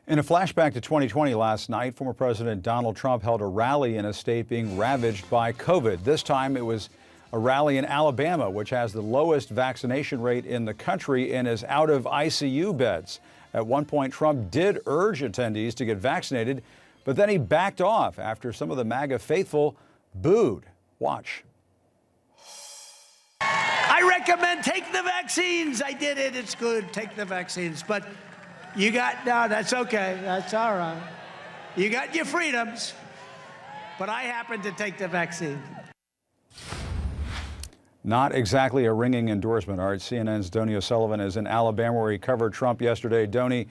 In a flashback to 2020 last night, former President Donald Trump held a rally in a state being ravaged by COVID. This time it was a rally in Alabama, which has the lowest vaccination rate in the country and is out of ICU beds. At one point, Trump did urge attendees to get vaccinated, but then he backed off after some of the MAGA faithful booed. Watch. I recommend take the vaccines. I did it. It's good. Take the vaccines. But no, that's okay. That's all right. You got your freedoms. But I happen to take the vaccine. Not exactly a ringing endorsement. All right, CNN's Donnie O'Sullivan is in Alabama, where he covered Trump yesterday. Donnie,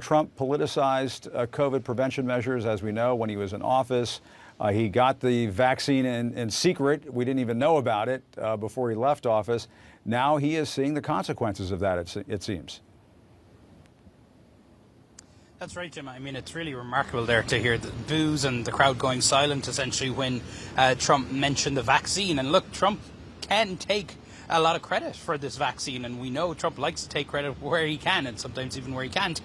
Trump politicized COVID prevention measures, as we know, when he was in office. He got the vaccine in secret. We didn't even know about it before he left office. Now he is seeing the consequences of that, it seems. That's right, Jim. I mean, it's really remarkable there to hear the boos and the crowd going silent, essentially, when Trump mentioned the vaccine. And look, Trump can take a lot of credit for this vaccine, and we know Trump likes to take credit where he can and sometimes even where he can't.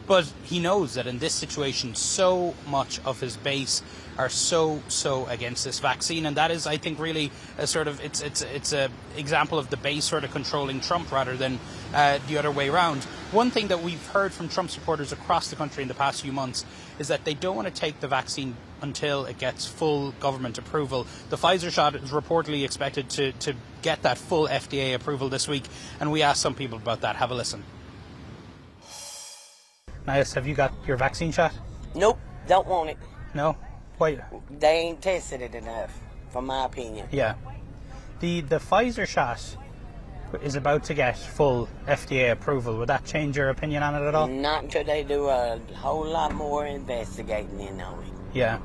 But he knows that in this situation, so much of his base are so against this vaccine, and that is, I think, really a sort of it's a example of the base sort of controlling Trump rather than the other way around. One thing that we've heard from Trump supporters across the country in the past few months is that they don't want to take the vaccine until it gets full government approval. The Pfizer shot is reportedly expected to get that full FDA approval this week, and we asked some people about that. Have a listen. Nias, have you got your vaccine shot? Nope, don't want it. No? Why? They ain't tested it enough, from my opinion. Yeah. The Pfizer shot is about to get full FDA approval. Would that change your opinion on it at all? Not until they do a whole lot more investigating in on it. Yeah.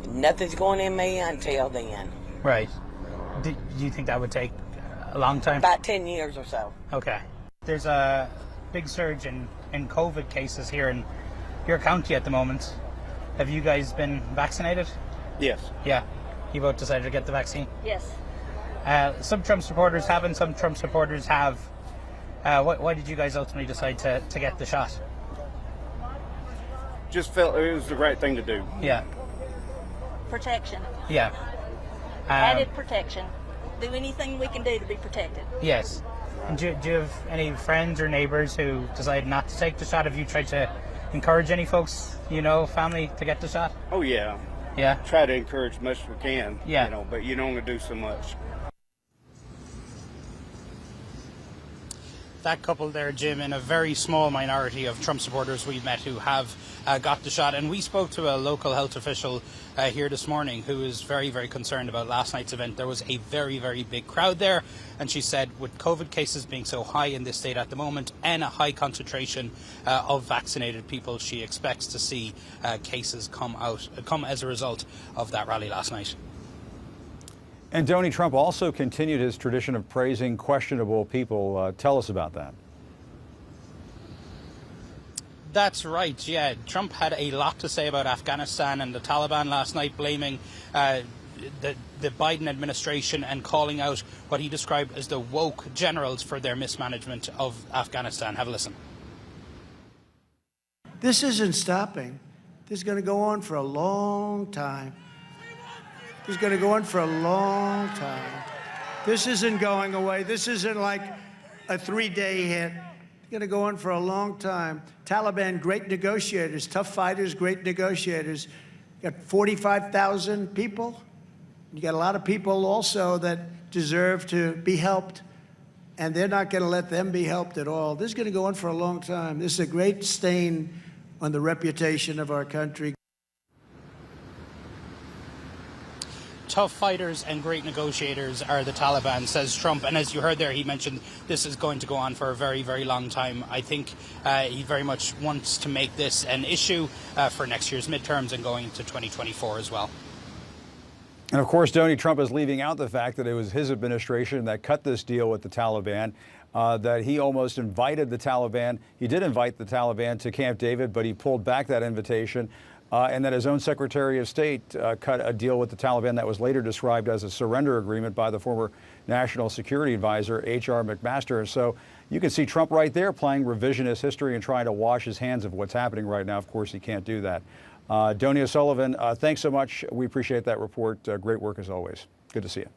Nothing's going in me until then. Right. Do you think that would take a long time? About 10 years or so. Okay. There's a big surge in COVID cases here in your county at the moment. Have you guys been vaccinated? Yes. Yeah. You both decided to get the vaccine? Yes. Some Trump supporters haven't, some Trump supporters have. Why did you guys ultimately decide to get the shot? Just felt it was the right thing to do. Yeah. Protection. Yeah. Added protection. Do anything we can do to be protected. Yes. And do you have any friends or neighbours who decided not to take the shot? Have you tried to encourage any folks, family, to get the shot? Oh, yeah. Yeah? Try to encourage as much as we can, Yeah. But you can only do so much. That couple there, Jim, in a very small minority of Trump supporters we've met who have got the shot. And we spoke to a local health official here this morning who is very, very concerned about last night's event. There was a very, very big crowd there. And she said with COVID cases being so high in this state at the moment and a high concentration of vaccinated people, she expects to see cases come as a result of that rally last night. And Donnie, Trump also continued his tradition of praising questionable people. Tell us about that. That's right, yeah. Trump had a lot to say about Afghanistan and the Taliban last night, blaming the Biden administration and calling out what he described as the woke generals for their mismanagement of Afghanistan. Have a listen. This isn't stopping. This is going to go on for a long time. It's going to go on for a long time. This isn't going away. This isn't like a 3-day hit. It's going to go on for a long time. Taliban, great negotiators, tough fighters, great negotiators. You got 45,000 people. You got a lot of people also that deserve to be helped, and they're not going to let them be helped at all. This is going to go on for a long time. This is a great stain on the reputation of our country. Tough fighters and great negotiators are the Taliban, says Trump. And as you heard there, he mentioned this is going to go on for a very, very long time. I think he very much wants to make this an issue for next year's midterms and going into 2024 as well. And of course, Donnie, Trump is leaving out the fact that it was his administration that cut this deal with the Taliban, that he almost invited the Taliban. He did invite the Taliban to Camp David, but he pulled back that invitation. and that his own Secretary of State cut a deal with the Taliban that was later described as a surrender agreement by the former National Security Advisor, H.R. McMaster. So you can see Trump right there playing revisionist history and trying to wash his hands of what's happening right now. Of course, he can't do that. Donie O'Sullivan, thanks so much. We appreciate that report. Great work as always. Good to see you.